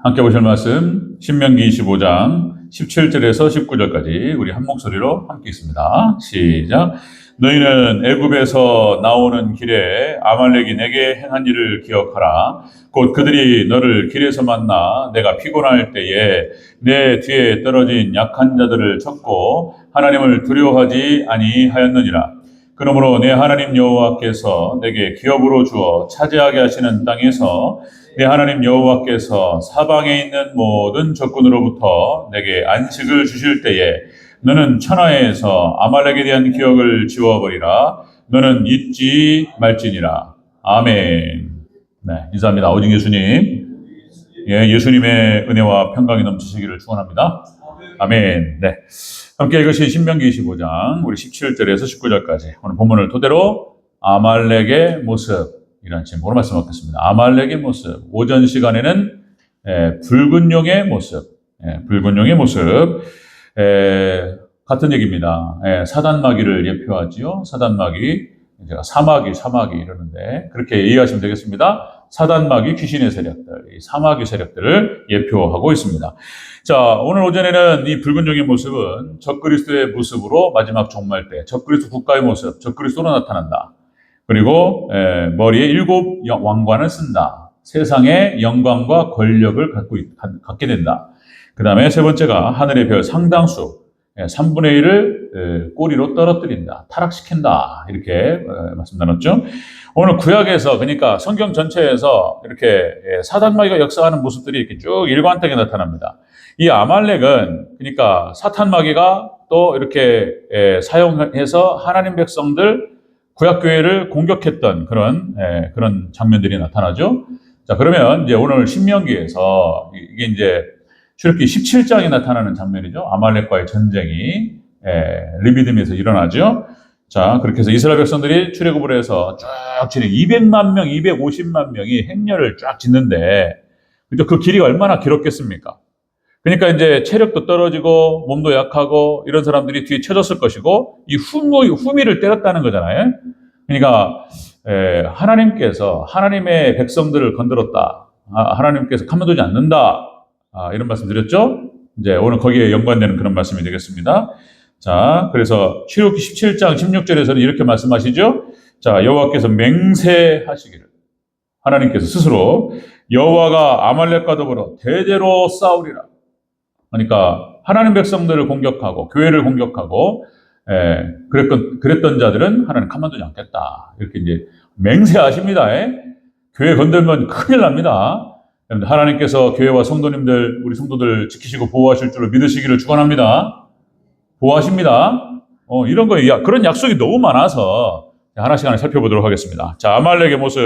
함께 보실 말씀 신명기 25장 17절에서 19절까지 우리 한 목소리로 함께 있습니다. 시작. 너희는 애굽에서 나오는 길에 아말렉이 내게 행한 일을 기억하라. 곧 그들이 너를 길에서 만나 내가 피곤할 때에 내 뒤에 떨어진 약한 자들을 쳤고 하나님을 두려워하지 아니하였느니라. 그러므로 내 하나님 여호와께서 내게 기업으로 주어 차지하게 하시는 땅에서 내 하나님 여호와께서 사방에 있는 모든 적군으로부터 내게 안식을 주실 때에 너는 천하에서 아말렉에 대한 기억을 지워버리라. 너는 잊지 말지니라. 아멘. 네, 인사합니다. 오직 예수님. 예, 예수님의 은혜와 평강이 넘치시기를 축원합니다. 아멘. 네. 함께 읽으신 신명기 25장 우리 17절에서 19절까지 오늘 본문을 토대로 아말렉의 모습 이런 제목으로 말씀드리겠습니다. 아말렉의 모습. 오전 시간에는 붉은 용의 모습. 붉은 용의 모습. 같은 얘기입니다. 사단마귀를 예표하지요. 사단마귀. 제가 사마귀 이러는데 그렇게 이해하시면 되겠습니다. 사단마귀 귀신의 세력들, 이 사마귀 세력들을 예표하고 있습니다. 자, 오늘 오전에는 이 붉은 용의 모습은 적그리스도의 모습으로 마지막 종말 때 적그리스도 국가의 모습, 적그리스도로 나타난다. 그리고 머리에 7 왕관을 쓴다. 세상의 영광과 권력을 갖게 된다. 그 다음에 세 번째가 하늘의 별 상당수 3분의 1을 꼬리로 떨어뜨린다. 타락시킨다. 이렇게 말씀 나눴죠. 오늘 구약에서 그러니까 성경 전체에서 이렇게 사단마귀가 역사하는 모습들이 이렇게 쭉 일관되게 나타납니다. 이 아말렉은 그러니까 사탄마귀가 또 이렇게 사용해서 하나님 백성들 구약교회를 공격했던 그런 장면들이 나타나죠. 자, 그러면 이제 오늘 신명기에서 이게 이제 출애굽기 17장에 나타나는 장면이죠. 아말렉과의 전쟁이 르비딤에서 일어나죠. 자, 그렇게 해서 이스라엘 백성들이 출애굽을 해서 쭉 진행 200만 명, 250만 명이 행렬을 쫙 짓는데 그 길이가 얼마나 길었겠습니까? 그러니까 이제 체력도 떨어지고 몸도 약하고 이런 사람들이 뒤에 쳐졌을 것이고 이 후미를 때렸다는 거잖아요. 그러니까 하나님께서 하나님의 백성들을 건드렸다. 하나님께서 가만두지 않는다. 이런 말씀 드렸죠? 이제 오늘 거기에 연관되는 그런 말씀이 되겠습니다. 자, 그래서 출애굽기 17장 16절에서는 이렇게 말씀하시죠? 자, 여호와께서 맹세하시기를 하나님께서 스스로 여호와가 아말렉과 더불어 대대로 싸우리라. 그러니까 하나님 백성들을 공격하고 교회를 공격하고 그랬던 자들은 하나님 가만두지 않겠다. 이렇게 이제 맹세하십니다. 교회 건들면 큰일 납니다. 하나님께서 교회와 성도님들, 우리 성도들 지키시고 보호하실 줄로 믿으시기를 축원합니다. 보호하십니다. 이런 거, 그런 약속이 너무 많아서 하나씩 살펴보도록 하겠습니다. 자, 아말렉의 모습.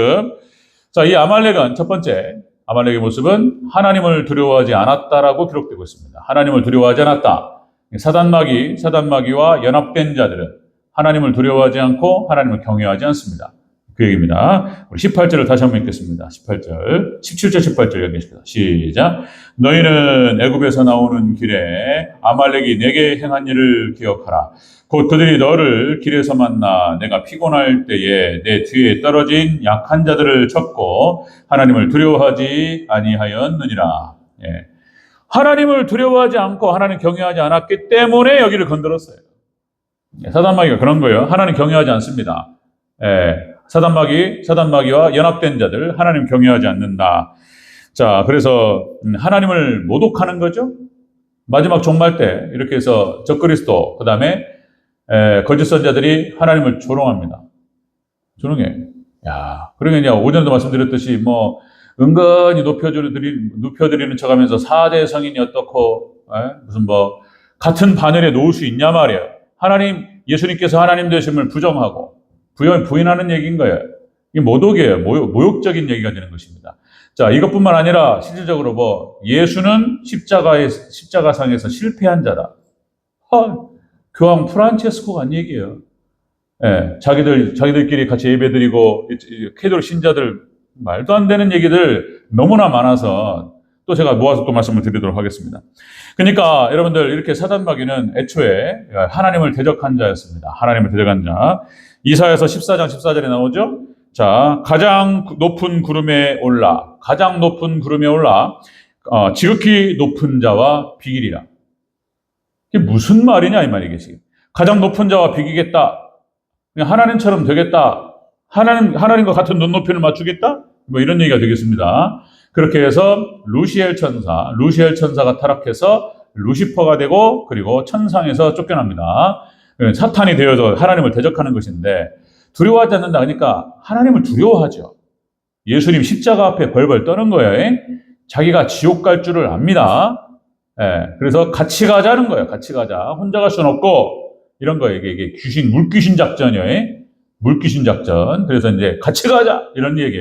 자, 이 아말렉은 첫 번째, 아말렉의 모습은 하나님을 두려워하지 않았다라고 기록되고 있습니다. 하나님을 두려워하지 않았다. 사단마귀와 연합된 자들은 하나님을 두려워하지 않고 하나님을 경외하지 않습니다. 그 얘기입니다. 우리 18절을 다시 한번 읽겠습니다. 17절 18절 읽겠습니다. 시작. 너희는 애굽에서 나오는 길에 아말렉이 내게 행한 일을 기억하라. 곧 그들이 너를 길에서 만나 내가 피곤할 때에 내 뒤에 떨어진 약한 자들을 쳤고 하나님을 두려워하지 아니하였느니라. 하나님을 두려워하지 않고 하나님 경외하지 않았기 때문에 여기를 건드렸어요. 사단마귀가 그런 거예요. 하나님 경외하지 않습니다. 사단마귀와 연합된 자들, 하나님 경외하지 않는다. 자, 그래서 하나님을 모독하는 거죠. 마지막 종말 때 이렇게 해서 적그리스도, 그 다음에 거짓 선자들이 하나님을 조롱합니다. 조롱해. 야, 그러니까 이제 오전에도 말씀드렸듯이 은근히 높여드리는 척하면서 4대 성인이 어떻고 무슨 같은 바늘에 놓을 수 있냐 말이에요. 예수님께서 하나님 되심을 부정하고 부인하는 얘기인 거예요. 이게 모독이에요. 모욕적인 얘기가 되는 것입니다. 자, 이것뿐만 아니라 실질적으로 예수는 십자가상에서 실패한 자다. 교황 프란체스코가 한 얘기예요. 자기들끼리 같이 예배드리고 캐톨릭 신자들 말도 안 되는 얘기들 너무나 많아서 또 제가 모아서 또 말씀을 드리도록 하겠습니다. 그러니까 여러분들 이렇게 사단마귀는 애초에 하나님을 대적한 자였습니다. 하나님을 대적한 자. 이사야서 14장 14절에 나오죠. 자, 가장 높은 구름에 올라 지극히 높은 자와 비기리라. 이게 무슨 말이냐 이 말이겠지. 지금. 가장 높은 자와 비기겠다. 그냥 하나님처럼 되겠다. 하나님과 같은 눈높이를 맞추겠다. 뭐 이런 얘기가 되겠습니다. 그렇게 해서 루시엘 천사가 타락해서 루시퍼가 되고 그리고 천상에서 쫓겨납니다. 사탄이 되어서 하나님을 대적하는 것인데 두려워하지 않는다. 그러니까 하나님을 두려워하죠. 예수님 십자가 앞에 벌벌 떠는 거예요. 자기가 지옥 갈 줄을 압니다. 그래서 같이 가자는 거예요. 같이 가자. 혼자 갈 수는 없고 이런 거예요. 이게 물귀신 작전이에요. 물귀신 작전. 그래서 이제 같이 가자 이런 얘기.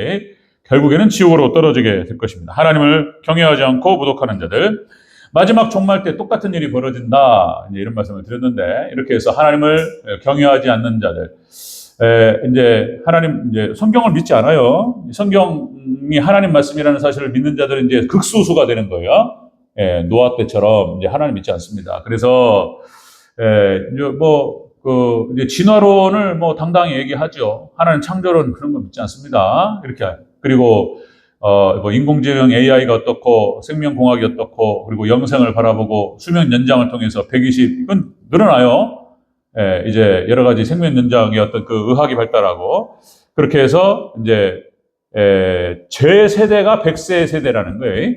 결국에는 지옥으로 떨어지게 될 것입니다. 하나님을 경외하지 않고 모독하는 자들. 마지막 종말 때 똑같은 일이 벌어진다. 이제 이런 말씀을 드렸는데 이렇게 해서 하나님을 경외하지 않는 자들. 이제 성경을 믿지 않아요. 성경이 하나님 말씀이라는 사실을 믿는 자들은 이제 극소수가 되는 거예요. 노아 때처럼 이제 하나님 믿지 않습니다. 그래서 이제 진화론을 뭐 당당히 얘기하죠. 하나님 창조론 그런 거 믿지 않습니다. 이렇게 그리고 뭐 인공지능 AI가 어떻고 생명공학이 어떻고 그리고 영생을 바라보고 수명 연장을 통해서 120 이건 늘어나요. 이제 여러 가지 생명 연장의 어떤 그 의학이 발달하고 그렇게 해서 이제 제 세대가 100세 세대라는 거예요.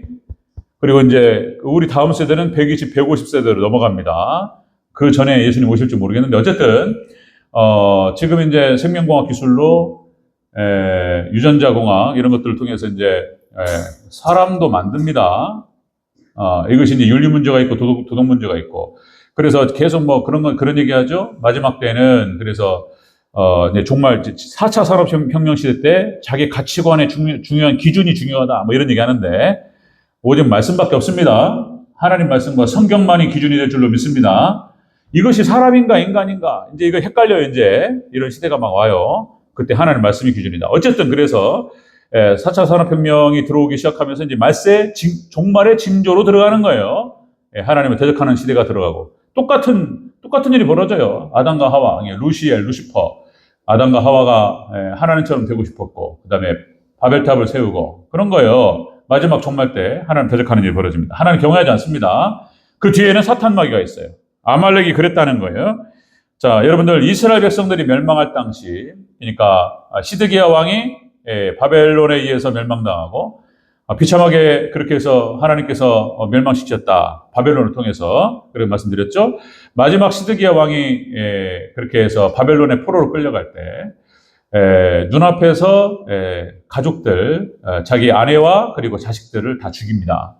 그리고 이제 우리 다음 세대는 120, 150세대로 넘어갑니다. 그 전에 예수님 오실지 모르겠는데 어쨌든 지금 이제 생명공학 기술로 유전자 공학 이런 것들을 통해서 이제 사람도 만듭니다. 이것이 이제 윤리 문제가 있고 도덕 문제가 있고 그래서 계속 뭐 그런 얘기하죠. 마지막 때는 그래서 이제 정말 4차 산업혁명 시대 때 자기 가치관의 중요한 기준이 중요하다 뭐 이런 얘기하는데 오직 말씀밖에 없습니다. 하나님 말씀과 성경만이 기준이 될 줄로 믿습니다. 이것이 사람인가 인간인가 이제 이거 헷갈려요. 이제 이런 시대가 막 와요. 그때 하나님 말씀이 기준이다. 어쨌든 그래서 4차 산업혁명이 들어오기 시작하면서 이제 말세 종말의 징조로 들어가는 거예요. 하나님을 대적하는 시대가 들어가고 똑같은 일이 벌어져요. 아담과 하와, 루시퍼. 아담과 하와가 하나님처럼 되고 싶었고 그다음에 바벨탑을 세우고 그런 거예요. 마지막 종말 때 하나님 대적하는 일이 벌어집니다. 하나님 경외하지 않습니다. 그 뒤에는 사탄 마귀가 있어요. 아말렉이 그랬다는 거예요. 자, 여러분들 이스라엘 백성들이 멸망할 당시 그러니까 시드기야 왕이 바벨론에 의해서 멸망당하고 비참하게 그렇게 해서 하나님께서 멸망시켰다. 바벨론을 통해서 그렇게 말씀드렸죠. 마지막 시드기야 왕이 그렇게 해서 바벨론의 포로로 끌려갈 때 눈앞에서 가족들, 자기 아내와 그리고 자식들을 다 죽입니다.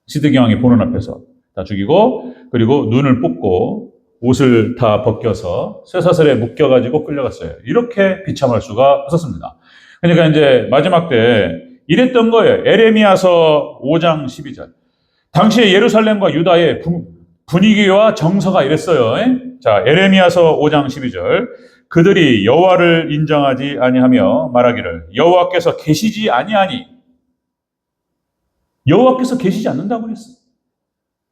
시드기야 왕이 보는 앞에서 다 죽이고 그리고 눈을 뽑고 옷을 다 벗겨서 쇠사슬에 묶여가지고 끌려갔어요. 이렇게 비참할 수가 없었습니다. 그러니까 이제 마지막 때 이랬던 거예요. 에레미야서 5장 12절. 당시에 예루살렘과 유다의 분위기와 정서가 이랬어요. 자, 에레미야서 5장 12절. 그들이 여호와를 인정하지 아니하며 말하기를 여호와께서 계시지 아니하니. 여호와께서 계시지 않는다고 그랬어요.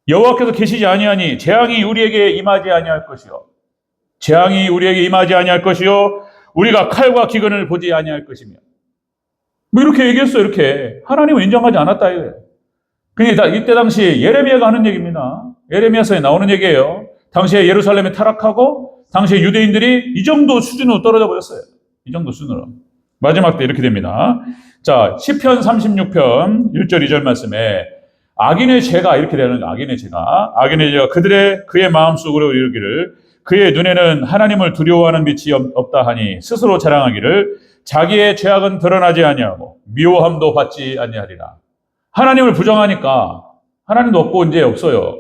여호와께서 계시지 아니하니 재앙이 우리에게 임하지 아니할 것이요. 재앙이 우리에게 임하지 아니할 것이요. 우리가 칼과 기근을 보지 아니할 것이며. 뭐 이렇게 얘기했어요. 이렇게 하나님을 인정하지 않았다 이거예요. 그러니까 이때 당시 예레미야가 하는 얘기입니다. 예레미야서에 나오는 얘기예요. 당시에 예루살렘이 타락하고 당시에 유대인들이 이 정도 수준으로 떨어져 버렸어요. 이 정도 수준으로. 마지막 때 이렇게 됩니다. 자, 시편 36편 1절 2절 말씀에 악인의 죄가 이렇게 되는 거예요. 악인의 죄가 그의 마음속으로 이르기를 그의 눈에는 하나님을 두려워하는 빛이 없다 하니 스스로 자랑하기를 자기의 죄악은 드러나지 아니하고 미워함도 받지 아니하리라. 하나님을 부정하니까 하나님도 없고 이제 없어요.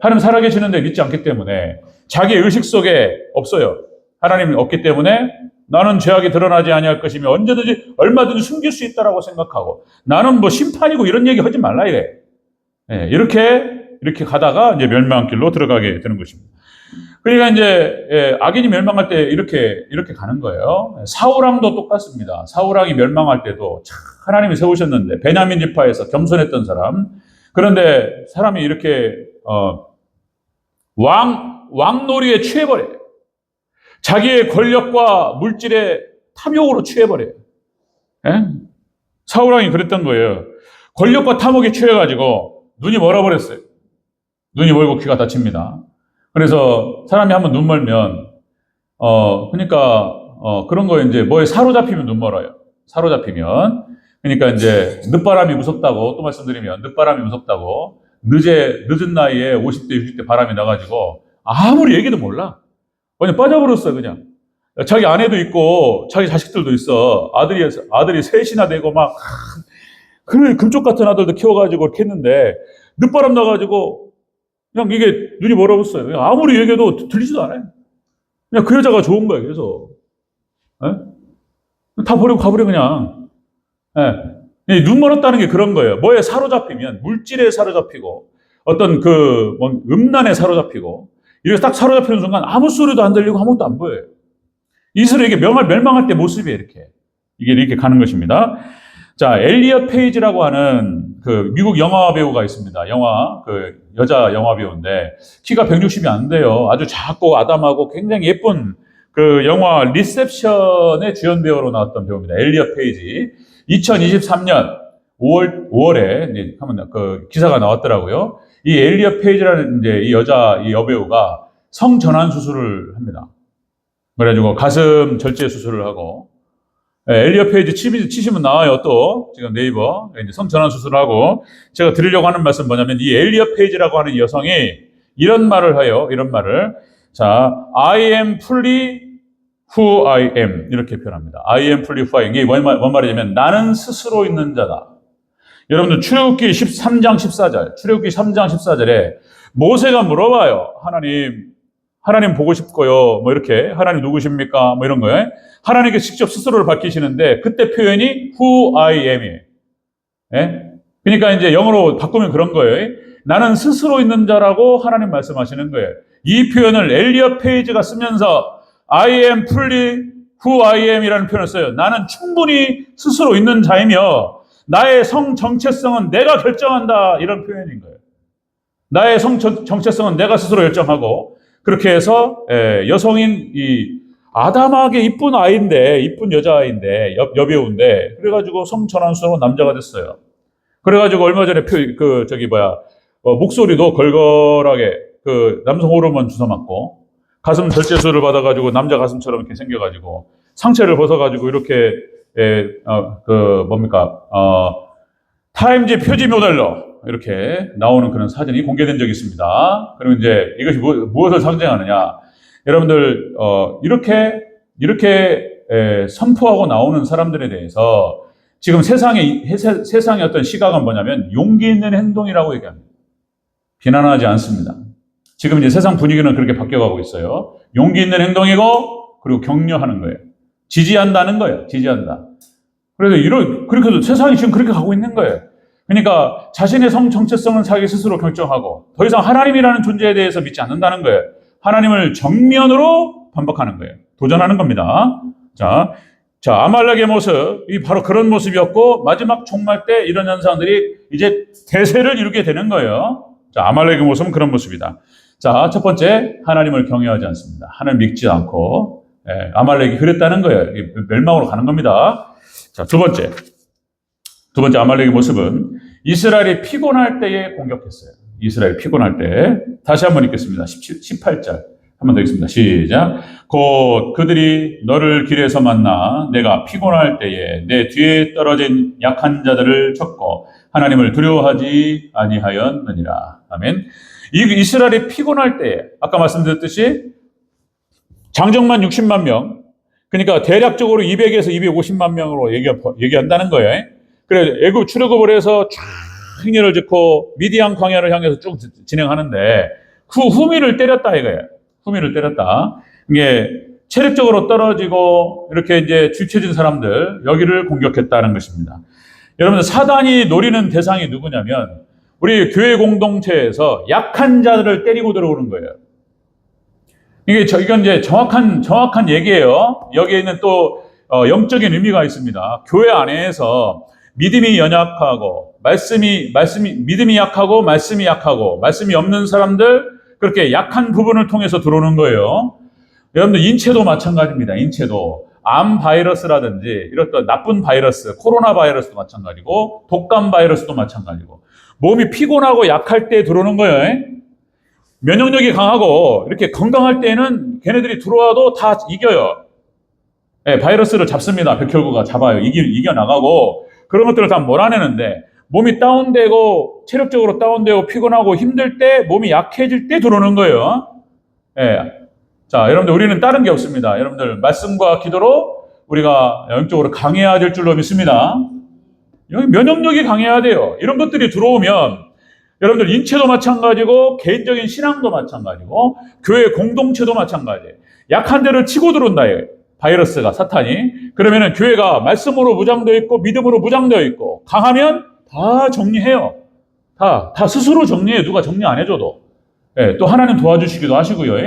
하나님 살아계시는데 믿지 않기 때문에 자기의 의식 속에 없어요. 하나님이 없기 때문에 나는 죄악이 드러나지 아니할 것이며 언제든지 얼마든지 숨길 수 있다라고 생각하고 나는 뭐 심판이고 이런 얘기 하지 말라 이래. 이렇게 가다가 이제 멸망길로 들어가게 되는 것입니다. 그러니까 이제 악인이 멸망할 때 이렇게 가는 거예요. 사울왕도 똑같습니다. 사울왕이 멸망할 때도 참 하나님이 세우셨는데 베냐민 지파에서 겸손했던 사람. 그런데 사람이 이렇게 왕놀이에 취해버려요. 자기의 권력과 물질의 탐욕으로 취해버려요. 사울왕이 그랬던 거예요. 권력과 탐욕에 취해가지고 눈이 멀어버렸어요. 눈이 멀고 귀가 다칩니다. 그래서 사람이 한번 눈 멀면, 그런 거 이제 뭐에 사로잡히면 눈 멀어요. 사로잡히면. 그러니까 이제 늦바람이 무섭다고, 또 말씀드리면 늦바람이 무섭다고, 늦은 나이에 50대, 60대 바람이 나가지고 아무리 얘기도 몰라. 그냥 빠져버렸어요, 그냥. 자기 아내도 있고, 자기 자식들도 있어. 아들이 셋이나 되고 막, 그래, 금쪽 같은 아들도 키워가지고 이렇게 했는데, 늦바람 나가지고, 그냥 이게 눈이 멀어졌어요. 그냥 아무리 얘기해도 들리지도 않아요. 그냥 그 여자가 좋은 거예요, 그래서. 다 버리고 가버려, 그냥. 예. 눈 멀었다는 게 그런 거예요. 뭐에 사로잡히면, 물질에 사로잡히고, 어떤 음란에 사로잡히고, 이렇게 딱 사로잡히는 순간 아무 소리도 안 들리고 아무것도 안 보여요. 이스라엘에게 멸망할 때 모습이 이게 이렇게 가는 것입니다. 자, 엘리엇 페이지라고 하는 그 미국 영화 배우가 있습니다. 여자 영화 배우인데, 키가 160이 안 돼요. 아주 작고 아담하고 굉장히 예쁜 그 영화 리셉션의 주연 배우로 나왔던 배우입니다. 엘리엇 페이지. 2023년 5월에 한번 그 기사가 나왔더라고요. 이 엘리엇 페이지라는 이제 이 여배우가 성전환 수술을 합니다. 그래가지고 가슴 절제 수술을 하고, 엘리엇 페이지 치시면 나와요. 또 지금 네이버 이제 성전환 수술을 하고, 제가 드리려고 하는 말씀 뭐냐면, 이 엘리엇 페이지라고 하는 여성이 이런 말을 해요. 이런 말을. 자, I am fully who I am 이렇게 표현합니다. I am fully who I am. 이게 뭔 말이냐면, 나는 스스로 있는 자다. 여러분들 출애굽기 13장 14절에 모세가 물어봐요. 하나님 보고 싶고요. 뭐 이렇게, 하나님 누구십니까? 뭐 이런 거예요. 하나님께 직접 스스로를 밝히시는데, 그때 표현이 who I am이에요. 예? 그러니까 이제 영어로 바꾸면 그런 거예요. 나는 스스로 있는 자라고 하나님 말씀하시는 거예요. 이 표현을 엘리엇 페이지가 쓰면서 I am fully who I am 이라는 표현을 써요. 나는 충분히 스스로 있는 자이며, 나의 성 정체성은 내가 결정한다. 이런 표현인 거예요. 나의 성 정체성은 내가 스스로 결정하고, 그렇게 해서 여성인 이 아담하게 이쁜 여자아이인데 여배우인데, 그래가지고 성전환수로 남자가 됐어요. 그래가지고 얼마 전에 목소리도 걸걸하게 남성 호르몬 주사 맞고, 가슴 절제술을 받아가지고 남자 가슴처럼 이렇게 생겨가지고 상체를 벗어가지고 이렇게 타임지 표지 모델로 이렇게 나오는 그런 사진이 공개된 적이 있습니다. 그리고 이제 이것이 무엇을 상징하느냐? 여러분들, 이렇게 선포하고 나오는 사람들에 대해서 지금 세상의 어떤 시각은 뭐냐면, 용기 있는 행동이라고 얘기합니다. 비난하지 않습니다. 지금 이제 세상 분위기는 그렇게 바뀌어가고 있어요. 용기 있는 행동이고, 그리고 격려하는 거예요. 지지한다는 거예요. 지지한다. 그래서 그렇게 세상이 지금 그렇게 가고 있는 거예요. 그러니까 자신의 성 정체성은 자기 스스로 결정하고, 더 이상 하나님이라는 존재에 대해서 믿지 않는다는 거예요. 하나님을 정면으로 반박하는 거예요. 도전하는 겁니다. 자, 아말렉의 모습이 바로 그런 모습이었고, 마지막 종말 때 이런 현상들이 이제 대세를 이루게 되는 거예요. 자, 아말렉의 모습은 그런 모습이다. 자, 첫 번째, 하나님을 경외하지 않습니다. 하나님 믿지 않고, 아말렉이 그랬다는 거예요. 멸망으로 가는 겁니다. 자, 두 번째 아말렉의 모습은 이스라엘이 피곤할 때에 공격했어요. 이스라엘이 피곤할 때. 다시 한번 읽겠습니다. 18절. 한 번 더 읽습니다. 시작. 곧 그들이 너를 길에서 만나 내가 피곤할 때에 내 뒤에 떨어진 약한 자들을 쳤고 하나님을 두려워하지 아니하였느니라. 아멘. 이스라엘이 피곤할 때에, 아까 말씀드렸듯이 장정만 60만 명, 그러니까 대략적으로 200에서 250만 명으로 얘기한다는 거예요. 그래, 애굽 출애굽을 해서 쫙 행렬을 짓고 미디안 광야를 향해서 쭉 진행하는데, 그 후미를 때렸다 이거예요. 후미를 때렸다. 이게 체력적으로 떨어지고 이렇게 이제 뒤처진 사람들, 여기를 공격했다는 것입니다. 여러분들, 사단이 노리는 대상이 누구냐면 우리 교회 공동체에서 약한 자들을 때리고 들어오는 거예요. 이건 이제 정확한 얘기예요. 여기에 있는 또 영적인 의미가 있습니다. 교회 안에서 믿음이 연약하고 믿음이 약하고 말씀이 약하고 말씀이 없는 사람들, 그렇게 약한 부분을 통해서 들어오는 거예요. 여러분들, 인체도 마찬가지입니다. 인체도 암 바이러스라든지 이런 또 나쁜 바이러스, 코로나 바이러스도 마찬가지고 독감 바이러스도 마찬가지고 몸이 피곤하고 약할 때 들어오는 거예요. 면역력이 강하고 이렇게 건강할 때는 걔네들이 들어와도 다 이겨요. 네, 바이러스를 잡습니다. 백혈구가 잡아요. 이겨나가고 그런 것들을 다 몰아내는데 몸이 다운되고 체력적으로 다운되고 피곤하고 힘들 때 몸이 약해질 때 들어오는 거예요. 네. 자, 여러분들 우리는 다른 게 없습니다. 여러분들 말씀과 기도로 우리가 영적으로 강해야 될 줄로 믿습니다. 여기 면역력이 강해야 돼요. 이런 것들이 들어오면 여러분들 인체도 마찬가지고 개인적인 신앙도 마찬가지고 교회 공동체도 마찬가지예요. 약한 데를 치고 들어온다. 바이러스가 사탄이. 그러면은 교회가 말씀으로 무장되어 있고 믿음으로 무장되어 있고 강하면 다 정리해요. 다 스스로 정리해. 누가 정리 안 해줘도. 예, 또 하나님 도와주시기도 하시고요.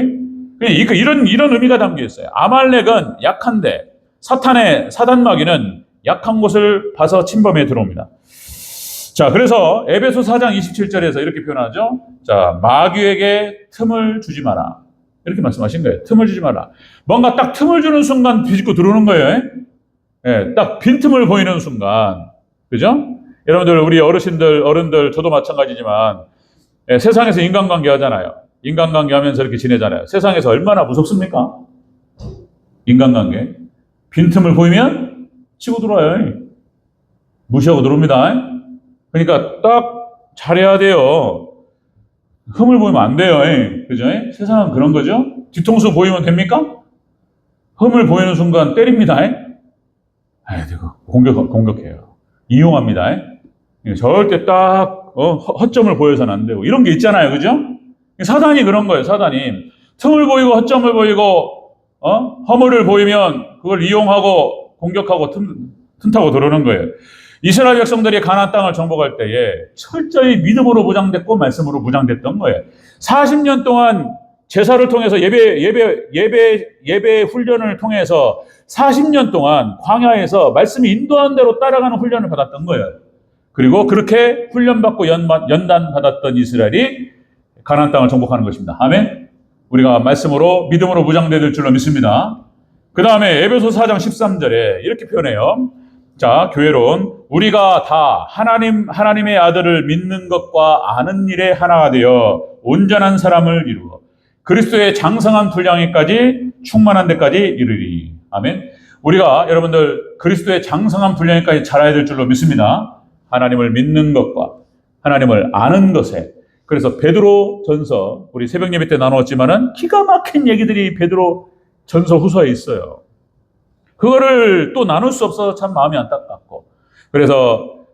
이런 의미가 담겨 있어요. 아말렉은 약한데 사단 마귀는 약한 곳을 봐서 침범해 들어옵니다. 자, 그래서 에베소 4장 27절에서 이렇게 표현하죠. 자, 마귀에게 틈을 주지 마라. 이렇게 말씀하신 거예요. 틈을 주지 마라. 뭔가 딱 틈을 주는 순간 비집고 들어오는 거예요. 예, 딱 빈틈을 보이는 순간. 그죠? 여러분들, 우리 어른들, 저도 마찬가지지만, 예, 세상에서 인간관계 하잖아요. 인간관계 하면서 이렇게 지내잖아요. 세상에서 얼마나 무섭습니까? 인간관계. 빈틈을 보이면 치고 들어와요. 무시하고 들어옵니다. 그러니까 딱 잘해야 돼요. 흠을 보이면 안 돼요. 그죠? 세상은 그런 거죠. 뒤통수 보이면 됩니까? 흠을 보이는 순간 때립니다. 공격해요. 이용합니다. 절대 딱 허점을 보여서는 안 되고 이런 게 있잖아요. 그죠? 사단이 그런 거예요. 사단이 틈을 보이고 허점을 보이고 허물을 보이면 그걸 이용하고 공격하고 틈타고 들어오는 거예요. 이스라엘 백성들이 가나안 땅을 정복할 때에 철저히 믿음으로 무장됐고 말씀으로 무장됐던 거예요. 40년 동안 제사를 통해서 예배 훈련을 통해서 40년 동안 광야에서 말씀이 인도한 대로 따라가는 훈련을 받았던 거예요. 그리고 그렇게 훈련받고 연단받았던 이스라엘이 가나안 땅을 정복하는 것입니다. 아멘. 우리가 말씀으로 믿음으로 무장될 줄로 믿습니다. 그 다음에 에베소 4장 13절에 이렇게 표현해요. 자, 교회론 우리가 다 하나님의 아들을 믿는 것과 아는 일에 하나가 되어 온전한 사람을 이루어 그리스도의 장성한 분량에까지 충만한 데까지 이르리. 아멘. 우리가 여러분들 그리스도의 장성한 분량에까지 자라야 될 줄로 믿습니다. 하나님을 믿는 것과 하나님을 아는 것에. 그래서 베드로 전서 우리 새벽 예배 때 나누었지만은 기가 막힌 얘기들이 베드로 전서 후서에 있어요. 그거를 또 나눌 수 없어서 참 마음이 안타깝고. 그래서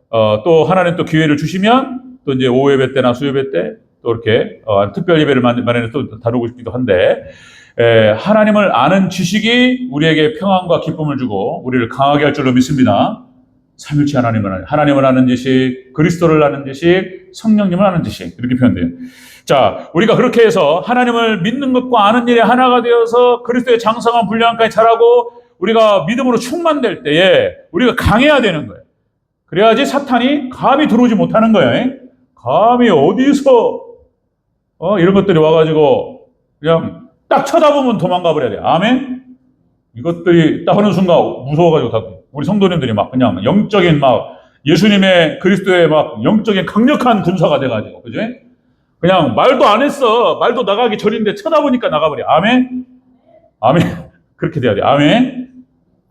또 하나님 또 기회를 주시면 또 이제 오후 예배 때나 수요예배 때 또 이렇게 특별 예배를 마련해서 또 다루고 싶기도 한데 하나님을 아는 지식이 우리에게 평안과 기쁨을 주고 우리를 강하게 할 줄로 믿습니다. 삼위일체 하나님을 아는 지식, 그리스도를 아는 지식, 성령님을 아는 지식 이렇게 표현돼요. 자, 우리가 그렇게 해서 하나님을 믿는 것과 아는 일에 하나가 되어서 그리스도의 장성한 분량까지 자라고 우리가 믿음으로 충만될 때에 우리가 강해야 되는 거예요. 그래야지 사탄이 감히 들어오지 못하는 거예요. 감히 어디서 이런 것들이 와가지고 그냥 딱 쳐다보면 도망가 버려야 돼요. 아멘? 이것들이 딱 하는 순간 무서워가지고 다 우리 성도님들이 막 그냥 영적인 막 예수님의 그리스도의 막 영적인 강력한 군사가 돼가지고 그죠? 그냥 말도 안 했어. 말도 나가기 전인데 쳐다보니까 나가버려. 아멘? 아멘? 그렇게 돼야 돼. 아멘?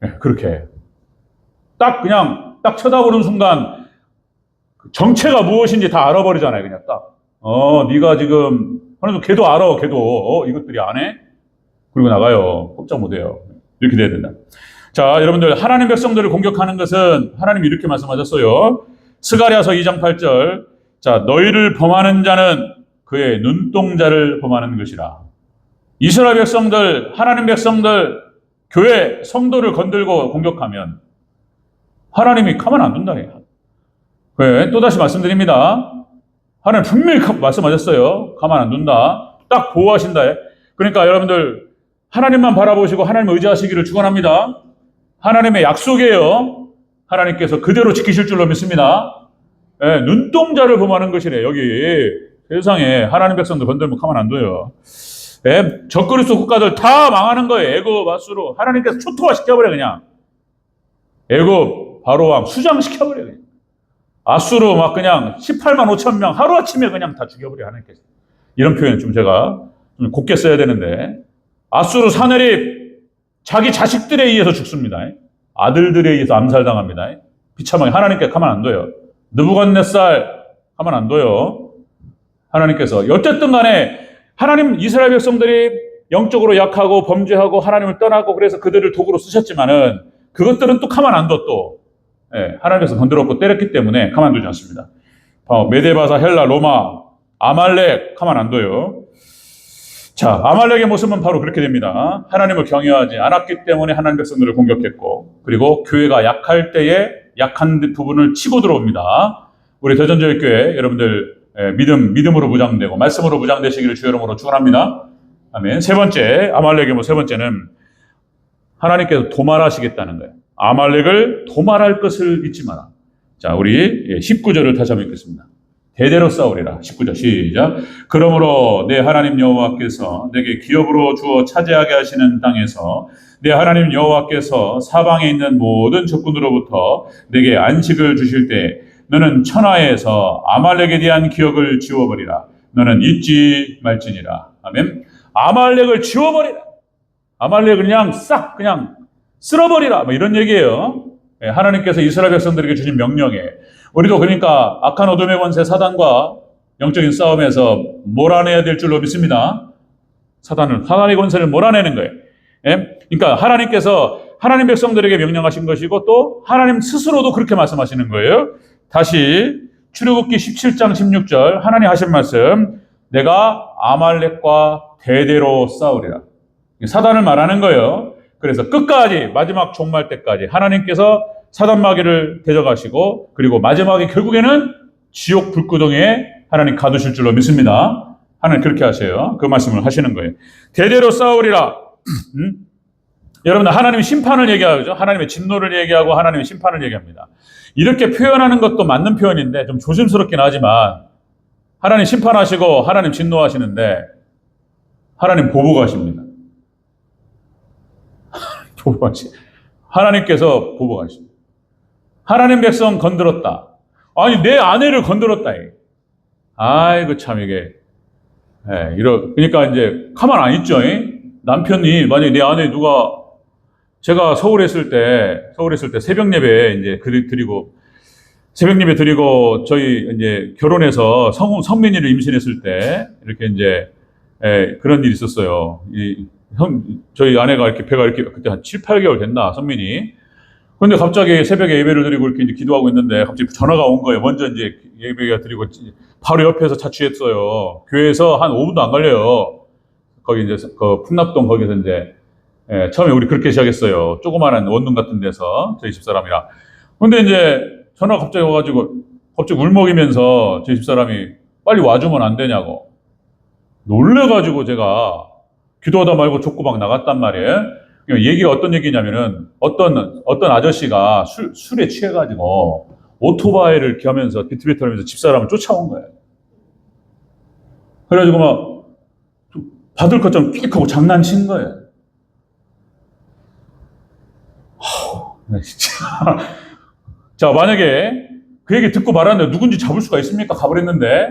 네, 그렇게. 딱 쳐다보는 순간 정체가 무엇인지 다 알아버리잖아요. 그냥 딱. 네가 지금 하나도 걔도 알아. 걔도 이것들이 안 해? 그리고 나가요. 꼼짝 못해요. 이렇게 돼야 된다. 자, 여러분들 하나님 백성들을 공격하는 것은 하나님이 이렇게 말씀하셨어요. 스가랴서 2장 8절. 자, 너희를 범하는 자는 그의 눈동자를 범하는 것이라. 이스라엘 백성들, 하나님 백성들, 교회 성도를 건들고 공격하면 하나님이 가만 안 둔다네요. 또다시 말씀드립니다. 하나님 분명히 말씀하셨어요. 가만 안 둔다. 딱 보호하신다. 그러니까 여러분들 하나님만 바라보시고 하나님을 의지하시기를 축원합니다. 하나님의 약속이에요. 하나님께서 그대로 지키실 줄로 믿습니다. 눈동자를 범하는 것이래. 여기 세상에 하나님 백성들 건들면 가만 안 둬요. 적그리스도 국가들 다 망하는 거예요. 애굽, 아수르. 하나님께서 초토화시켜버려 그냥. 애굽, 바로왕 수장시켜버려 그냥. 아수르 막 그냥 18만 5천 명 하루아침에 그냥 다 죽여버려 하나님께서. 이런 표현 좀 제가 좀 곱게 써야 되는데, 아수르 사내립 자기 자식들에 의해서 죽습니다. 아들들에 의해서 암살당합니다. 비참하게 하나님께 가만 안 둬요. 느부갓네살 가만 안 둬요. 하나님께서 어쨌든 간에 하나님 이스라엘 백성들이 영적으로 약하고 범죄하고 하나님을 떠나고 그래서 그들을 도구로 쓰셨지만은 그것들은 또 가만 안 둬 또. 하나님께서 건드렸고 때렸기 때문에 가만두지 않습니다. 메데바사, 헬라, 로마, 아말렉 가만 안 둬요. 자, 아말렉의 모습은 바로 그렇게 됩니다. 하나님을 경외하지 않았기 때문에 하나님 백성들을 공격했고, 그리고 교회가 약할 때에 약한 부분을 치고 들어옵니다. 우리 대전제일교회 여러분들 믿음으로 무장되고 말씀으로 무장되시기를 주의 이름으로 축원합니다. 아멘. 세 번째, 아말렉의 세 번째는 하나님께서 도말하시겠다는 거예요. 아말렉을 도말할 것을 잊지 마라. 자, 우리 19절을 다시 한번 읽겠습니다. 대대로 싸우리라. 19절 시작. 그러므로 내 하나님 여호와께서 내게 기업으로 주어 차지하게 하시는 땅에서 내 하나님 여호와께서 사방에 있는 모든 적군으로부터 내게 안식을 주실 때 너는 천하에서 아말렉에 대한 기억을 지워버리라. 너는 잊지 말지니라. 아멘. 아말렉을 지워버리라. 아말렉을 그냥 싹 그냥 쓸어버리라. 뭐 이런 얘기예요. 하나님께서 이스라엘 백성들에게 주신 명령에 우리도 그러니까 악한 어둠의 권세 사단과 영적인 싸움에서 몰아내야 될 줄로 믿습니다. 사단의 권세를 몰아내는 거예요. 그러니까 하나님께서 하나님 백성들에게 명령하신 것이고 또 하나님 스스로도 그렇게 말씀하시는 거예요. 다시 출애굽기 17장 16절 하나님 하신 말씀, 내가 아말렉과 대대로 싸우리라. 사단을 말하는 거예요. 그래서 끝까지 마지막 종말 때까지 하나님께서 사단 마귀를 대적하시고 그리고 마지막에 결국에는 지옥 불구덩이에 하나님 가두실 줄로 믿습니다. 하나님 그렇게 하세요. 그 말씀을 하시는 거예요. 대대로 싸우리라. 여러분들 하나님의 심판을 얘기하죠. 하나님의 진노를 얘기하고 하나님의 심판을 얘기합니다. 이렇게 표현하는 것도 맞는 표현인데 좀 조심스럽긴 하지만 하나님 심판하시고 하나님 진노하시는데 하나님 보복하십니다. 하나님께서 보복하십니다. 하나님 백성 건드렸다. 아니 내 아내를 건드렸다. 아이고 참 이게 그러니까 이제 가만 안 있죠. 남편이 만약에 내 아내 제가 서울에 있을 때 새벽 예배 이제 새벽 예배 드리고 저희 이제 결혼해서 성민이를 임신했을 때 이렇게 이제 그런 일이 있었어요. 저희 아내가 배가 그때 한 7, 8개월 됐나, 성민이. 근데 갑자기 새벽에 예배를 드리고 이렇게 이제 기도하고 있는데 갑자기 전화가 온 거예요. 먼저 이제 예배가 드리고 바로 옆에서 자취했어요. 교회에서 한 5분도 안 걸려요. 거기 이제 그 풍납동 거기서 이제 처음에 우리 그렇게 시작했어요. 조그마한 원룸 같은 데서 저희 집사람이랑. 근데 이제 전화가 갑자기 와가지고 갑자기 울먹이면서 저희 집사람이 빨리 와주면 안 되냐고. 놀래가지고 제가 기도하다 말고 족구 막 나갔단 말이에요. 얘기가 어떤 얘기냐면은 어떤 아저씨가 술에 취해가지고 오토바이를 겸하면서 비트비트 하면서 집사람을 쫓아온 거예요. 그래가지고 막 받을 것처럼 삑 하고 장난친 거예요. 진짜. 자, 만약에 그 얘기 듣고 말았는데 누군지 잡을 수가 있습니까? 가버렸는데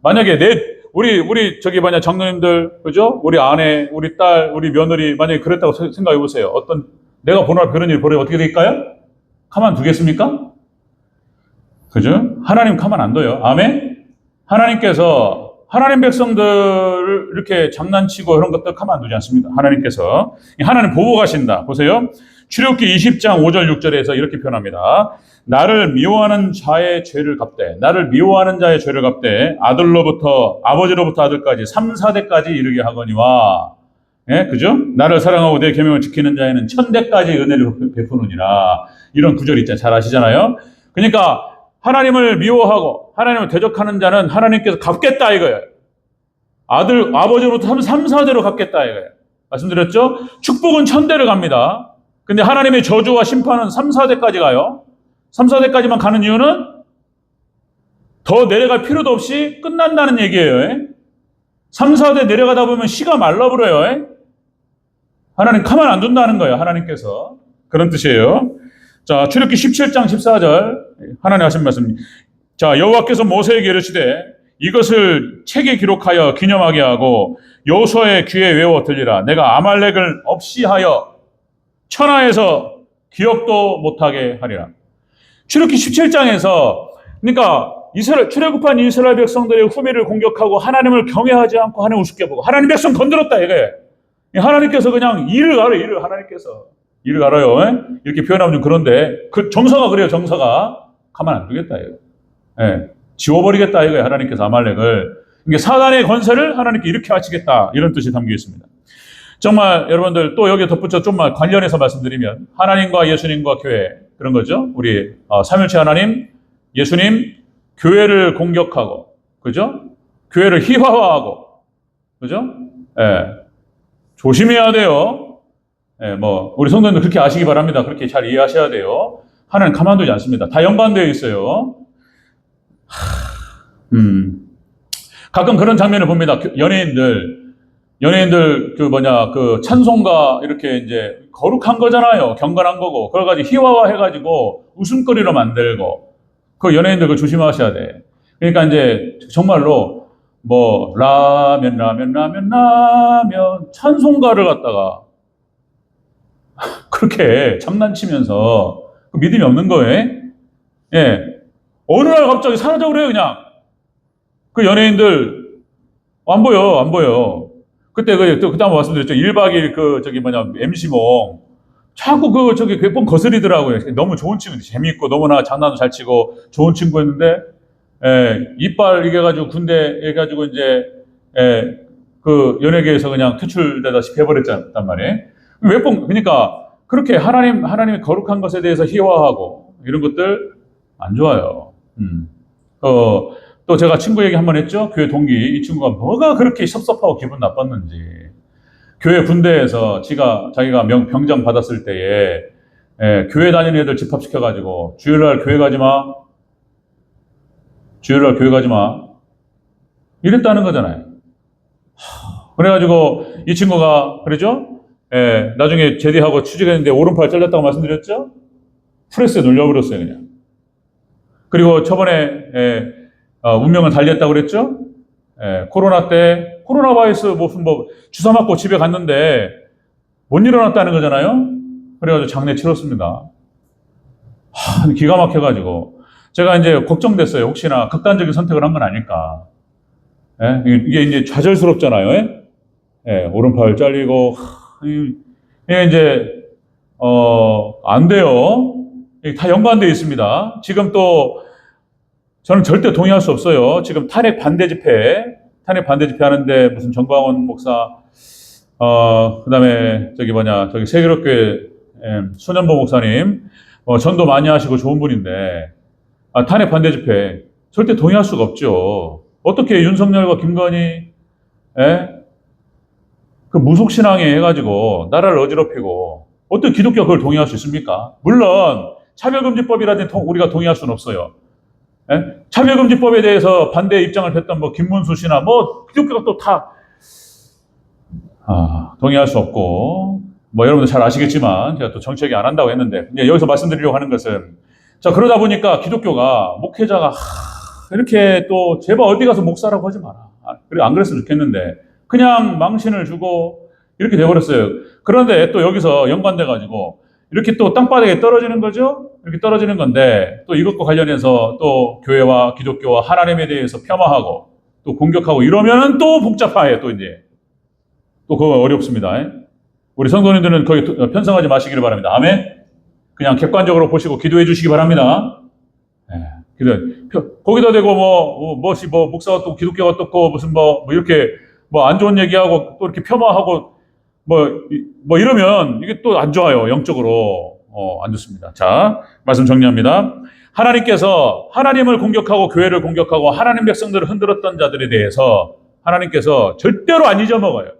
만약에 우리 저기 만약 장로님들, 그죠? 우리 아내, 우리 딸, 우리 며느리 만약에 그랬다고 생각해 보세요. 내가 보는 그런 일 벌어요. 어떻게 될까요? 가만 두겠습니까? 그죠? 하나님 가만 안 둬요. 아멘? 하나님께서 하나님 백성들을 이렇게 장난치고 이런 것들 가만 안 두지 않습니다. 하나님 보복하신다. 보세요. 출애굽기 20장 5절 6절에서 이렇게 표현합니다. 나를 미워하는 자의 죄를 갚되 아버지로부터 아들까지 3, 4대까지 이르게 하거니와 그죠? 나를 사랑하고 내 계명을 지키는 자에는 1000대까지 은혜를 베푸느니라. 이런 구절이 있잖아요. 잘 아시잖아요. 그러니까 하나님을 미워하고 하나님을 대적하는 자는 하나님께서 갚겠다 이거예요. 아버지로부터 3, 4대로 갚겠다 이거예요. 말씀드렸죠? 축복은 1000대를 갑니다. 근데 하나님의 저주와 심판은 3, 4대까지 가요. 3, 4대까지만 가는 이유는 더 내려갈 필요도 없이 끝난다는 얘기예요. 3, 4대 내려가다 보면 씨가 말라버려요. 하나님 가만 안 둔다는 거예요. 하나님께서. 그런 뜻이에요. 자, 출애굽기 17장 14절 하나님 하신 말씀. 자, 여호와께서 모세에게 이르시되 이것을 책에 기록하여 기념하게 하고 여호수아의 귀에 외워 들리라. 내가 아말렉을 없이 하여 천하에서 기억도 못하게 하리라. 출애굽기 17장에서 그러니까 출애굽한 이스라엘 백성들의 후미를 공격하고 하나님을 경외하지 않고 하나님 우습게 보고 하나님 백성 건드렸다 이게. 하나님께서 그냥 일을 알아요. 하나님께서 일을 알아요. 이렇게 표현하면 좀 그런데 그 정서가 그래요. 정서가 가만 안 두겠다 이거. 예, 지워버리겠다 이거예요. 하나님께서 아말렉을. 그러니까 사단의 권세를 하나님께 이렇게 하시겠다 이런 뜻이 담겨 있습니다. 정말 여러분들 또 여기에 덧붙여 좀만 관련해서 말씀드리면 하나님과 예수님과 교회 그런 거죠. 우리 삼일체 하나님, 예수님, 교회를 공격하고 그죠? 교회를 희화화하고 그죠? 예, 조심해야 돼요. 예, 뭐 우리 성도님들 그렇게 아시기 바랍니다. 그렇게 잘 이해하셔야 돼요. 하나님 가만두지 않습니다. 다 연관되어 있어요. 가끔 그런 장면을 봅니다. 연예인들 그 찬송가 이렇게 이제 거룩한 거잖아요. 경건한 거고. 그걸 가지고 희화화 해가지고 웃음거리로 만들고. 그 연예인들 그거 조심하셔야 돼. 그러니까 이제 정말로 뭐 라면 찬송가를 갖다가 그렇게 장난치면서 믿음이 없는 거예요. 예. 어느 날 갑자기 사라져 그래요, 그냥. 그 연예인들 안 보여. 그때 한번 말씀드렸죠. 1박 2일 MC몽. 자꾸 몇 번 거스리더라고요. 너무 좋은 친구, 재밌고, 너무나 장난도 잘 치고, 좋은 친구였는데, 이빨 이겨가지고, 군대 해가지고, 이제, 그 연예계에서 그냥 퇴출되다시피 해버렸단 말이에요. 그러니까, 그렇게 하나님의 거룩한 것에 대해서 희화하고, 이런 것들 안 좋아요. 또 제가 친구 얘기 한번 했죠. 교회 동기. 이 친구가 뭐가 그렇게 섭섭하고 기분 나빴는지. 교회 군대에서 자기가 병장 받았을 때에 교회 다니는 애들 집합시켜가지고 주일날 교회 가지 마. 이랬다는 거잖아요. 그래가지고 이 친구가 그러죠. 나중에 제대하고 취직했는데 오른팔 잘렸다고 말씀드렸죠. 프레스에 눌려버렸어요 그냥. 그리고 저번에 운명을 달렸다고 그랬죠? 코로나 때, 코로나 바이러스 주사 맞고 집에 갔는데, 못 일어났다는 거잖아요? 그래가지고 장례 치렀습니다. 기가 막혀가지고. 제가 이제 걱정됐어요. 혹시나 극단적인 선택을 한 건 아닐까. 이게 이제 좌절스럽잖아요. 오른팔 잘리고, 이게 이제, 안 돼요. 다 연관되어 있습니다. 지금 또, 저는 절대 동의할 수 없어요. 지금 탄핵 반대 집회 하는데 무슨 정광훈 목사, 그 다음에 세계롭교회 손현보 목사님, 전도 많이 하시고 좋은 분인데, 탄핵 반대 집회 절대 동의할 수가 없죠. 어떻게 윤석열과 김건희, 그 무속신앙에 해가지고 나라를 어지럽히고, 어떻게 기독교가 그걸 동의할 수 있습니까? 물론, 차별금지법이라든지 우리가 동의할 수는 없어요. 차별금지법에 대해서 반대 입장을 폈던 김문수 씨나 기독교가 또 다 동의할 수 없고 여러분들 잘 아시겠지만 제가 또 정치 얘기 안 한다고 했는데 여기서 말씀드리려고 하는 것은 자 그러다 보니까 기독교가 목회자가 이렇게 또 제발 어디 가서 목사라고 하지 마라. 그래 안 그랬으면 좋겠는데 그냥 망신을 주고 이렇게 돼버렸어요. 그런데 또 여기서 연관돼 가지고 이렇게 또 땅바닥에 떨어지는 거죠. 이렇게 떨어지는 건데 또 이것과 관련해서 또 교회와 기독교와 하나님에 대해서 폄하하고 또 공격하고 이러면은 또 복잡해요. 또 이제 또 그거 어렵습니다. 우리 성도님들은 거기 편성하지 마시기를 바랍니다. 아멘. 그냥 객관적으로 보시고 기도해 주시기 바랍니다. 거기다 대고 목사가 또 기독교가 어떻고 무슨 이렇게 안 좋은 얘기하고 또 이렇게 폄하하고 이러면 이게 또 안 좋아요. 영적으로 안 좋습니다. 자, 말씀 정리합니다. 하나님께서 하나님을 공격하고 교회를 공격하고 하나님 백성들을 흔들었던 자들에 대해서 하나님께서 절대로 안 잊어먹어요.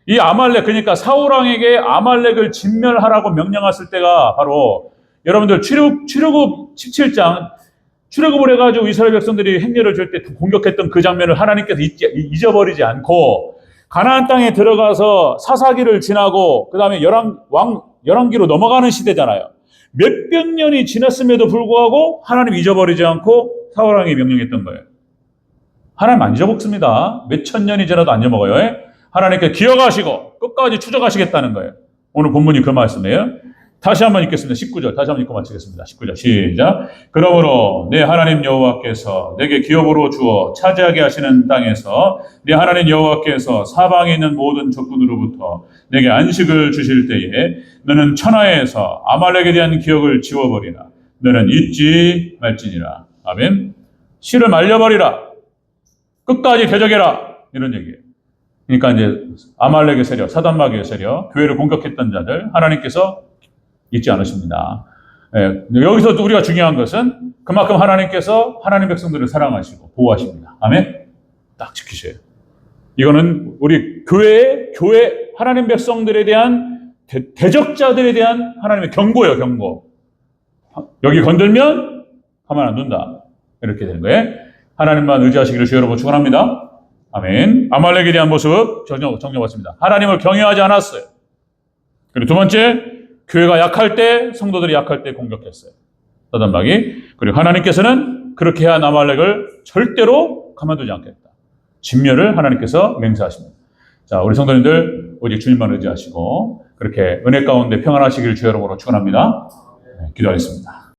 이 아말렉, 그러니까 사울왕에게 아말렉을 진멸하라고 명령했을 때가 바로 여러분들 출애굽 17장 출애굽을 해가지고 이스라엘 백성들이 행렬을 줄 때 공격했던 그 장면을 하나님께서 잊어버리지 않고 가나안 땅에 들어가서 사사기를 지나고 그 다음에 열왕기로 넘어가는 시대잖아요. 몇백 년이 지났음에도 불구하고 하나님 잊어버리지 않고 사울왕이 명령했던 거예요. 하나님 안 잊어먹습니다. 몇천 년이 지나도 안 잊어먹어요. 하나님께 기억하시고 끝까지 추적하시겠다는 거예요. 오늘 본문이 그 말씀이에요. 다시 한번 읽겠습니다. 19절 다시 한번 읽고 마치겠습니다. 19절 시작. 그러므로 내 하나님 여호와께서 내게 기업으로 주어 차지하게 하시는 땅에서 내 하나님 여호와께서 사방에 있는 모든 적군으로부터 내게 안식을 주실 때에 너는 천하에서 아말렉에 대한 기억을 지워버리라. 너는 잊지 말지니라. 아멘. 씨를 말려버리라. 끝까지 대적해라. 이런 얘기예요. 그러니까 이제 아말렉의 세력, 사단마귀의 세력, 교회를 공격했던 자들 하나님께서 잊지 않으십니다. 여기서 또 우리가 중요한 것은 그만큼 하나님께서 하나님 백성들을 사랑하시고 보호하십니다. 아멘. 딱 지키셔요. 이거는 우리 교회 하나님 백성들에 대한 대적자들에 대한 하나님의 경고예요. 경고. 여기 건들면 가만 안 둔다. 이렇게 되는 거예요. 하나님만 의지하시기를 주여 여러분 축원합니다. 아멘. 아말렉에 대한 모습 정리해봤습니다. 하나님을 경외하지 않았어요. 그리고 두 번째, 교회가 약할 때, 성도들이 약할 때 공격했어요. 사단마귀. 그리고 하나님께서는 그렇게 한 아말렉을 절대로 가만두지 않겠다. 진멸을 하나님께서 맹세하십니다. 자, 우리 성도님들 오직 주님만 의지하시고 그렇게 은혜 가운데 평안하시기를 주여 여러분으로 축원합니다. 기도하겠습니다.